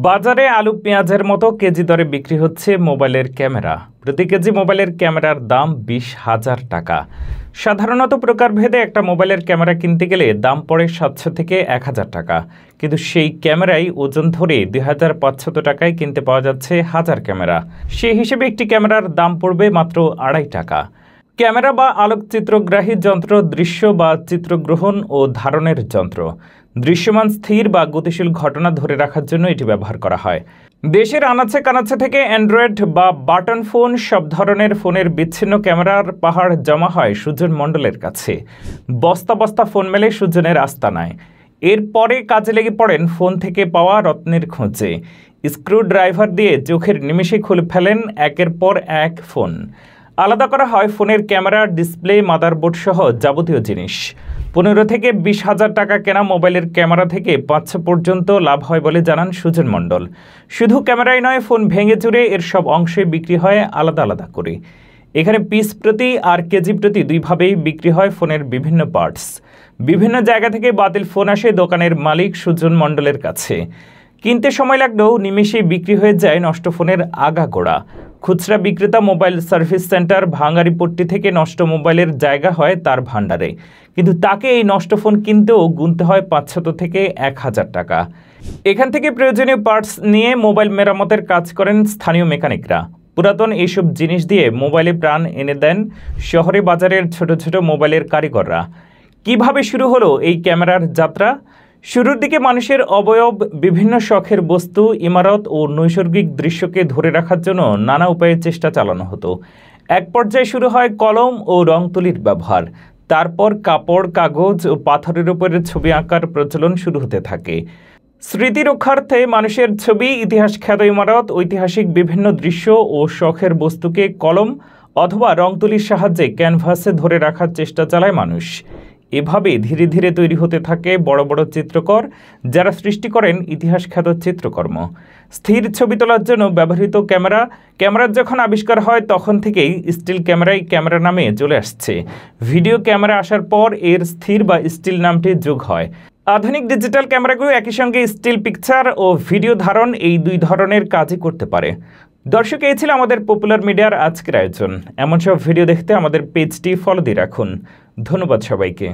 বাজারে আলু পেঁয়াজের মতো কেজি দরে বিক্রি হচ্ছে মোবাইলের ক্যামেরা। প্রতি কেজি মোবাইলের ক্যামেরার দাম 20,000 টাকা। সাধারণত প্রকারভেদে একটা মোবাইলের ক্যামেরা কিনতে গেলে দাম পড়ে 700 থেকে 1000 টাকা, কিন্তু সেই ক্যামেরাই ওজন ধরে 2500 টাকায় কিনতে পাওয়া যাচ্ছে হাজার ক্যামেরা। সেই হিসেবে একটি ক্যামেরার দাম পড়বে মাত্র 2.5 টাকা। ক্যামেরা বা আলোকচিত্রগ্রাহী যন্ত্র দৃশ্য বা চিত্রগ্রহণ ও ধারণের যন্ত্র। দৃশ্যমান স্থির বা গতিশীল ঘটনা ধরে রাখার জন্য এটি ব্যবহার করা হয়। দেশের আনাচে কানাচে থেকে অ্যান্ড্রয়েড বা বাটন ফোন সব ধরনের ফোনের বিচ্ছিন্ন ক্যামেরার পাহাড় জমা হয় সুজন মণ্ডলের কাছে। বস্তা বস্তা ফোন মেলে সুজনের আস্তানায়। এরপরে কাজে লেগে পড়েন ফোন থেকে পাওয়া রত্নের খোঁজে। স্ক্রু ড্রাইভার দিয়ে চোখের নিমেষে খুলে ফেলেন একের পর এক ফোন। আলাদা করা হয় ফোনের ক্যামেরা, ডিসপ্লে, মাদারবোর্ড সহ যাবতীয় জিনিস। 15 থেকে 20,000 টাকা কেনা মোবাইলের ক্যামেরা থেকে 500 পর্যন্ত লাভ হয় বলে জানান সুজন মণ্ডল। শুধু ক্যামেরাই নয়, ফোন ভেঙে চুরে এর সব অংশে বিক্রি হয় আলাদা আলাদা করে। এখানে পিস প্রতি আর কেজি প্রতি দুইভাবেই বিক্রি হয় ফোনের বিভিন্ন পার্টস। বিভিন্ন জায়গা থেকে বাতিল ফোন আসে দোকানের মালিক সুজন মণ্ডলের কাছে। কিনতে সময় লাগলেও নিমেষেই বিক্রি হয়ে যায় নষ্ট ফোনের আগাগোড়া। খুচরা বিক্রেতা মোবাইল সার্ভিস সেন্টার ভাঙাড়িপট্টি থেকে নষ্ট মোবাইলের জায়গা হয় তার ভাণ্ডারে, কিন্তু তাকে এই নষ্ট ফোন কিনতেও গুনতে হয় 500 থেকে 1000 টাকা। এখান থেকে প্রয়োজনীয় পার্টস নিয়ে মোবাইল মেরামতের কাজ করেন স্থানীয় মেকানিকরা। পুরাতন এইসব জিনিস দিয়ে মোবাইলে প্রাণ এনে দেন শহরে বাজারের ছোট ছোট মোবাইলের কারিগররা। কিভাবে শুরু হলো এই ক্যামেরার যাত্রা? শুরুর দিকে মানুষের অবয়ব, বিভিন্ন শখের বস্তু, ইমারত ও নৈসর্গিক দৃশ্যকে ধরে রাখার জন্য নানা উপায়ে চেষ্টা চালানো হতো। এক পর্যায়ে শুরু হয় কলম ও রং তুলির ব্যবহার। তারপর কাপড়, কাগজ ও পাথরের উপরে ছবি আঁকার প্রচলন শুরু হতে থাকে। স্মৃতি রক্ষার্থে মানুষের ছবি, ইতিহাস খ্যাত ইমারত, ঐতিহাসিক বিভিন্ন দৃশ্য ও শখের বস্তুকে কলম অথবা রং তুলির সাহায্যে ক্যানভাসে ধরে রাখার চেষ্টা চালায় মানুষ। এভাবে ধীরে ধীরে তৈরি হতে থাকে বড় বড় চিত্রকর, যারা সৃষ্টি করেন ইতিহাস খ্যাত চিত্রকর্ম। স্থির ছবি তোলার জন্য ব্যবহৃত ক্যামেরার যখন আবিষ্কার হয় তখন থেকেই স্টিল ক্যামেরাই ক্যামেরা নামে চলে আসছে। ভিডিও ক্যামেরা আসার পর এর স্থির বা স্টিল নামটি যোগ হয়। আধুনিক ডিজিটাল ক্যামেরাগুলো একই সঙ্গে স্টিল পিকচার ও ভিডিও ধারণ, এই দুই ধরনের কাজই করতে পারে। দর্শক, এই ছিল আমাদের পপুলার মিডিয়ার আজকের আয়োজন। এমন সব ভিডিও দেখতে আমাদের পেজটি ফলো দিয়ে রাখুন। ধন্যবাদ সবাইকে।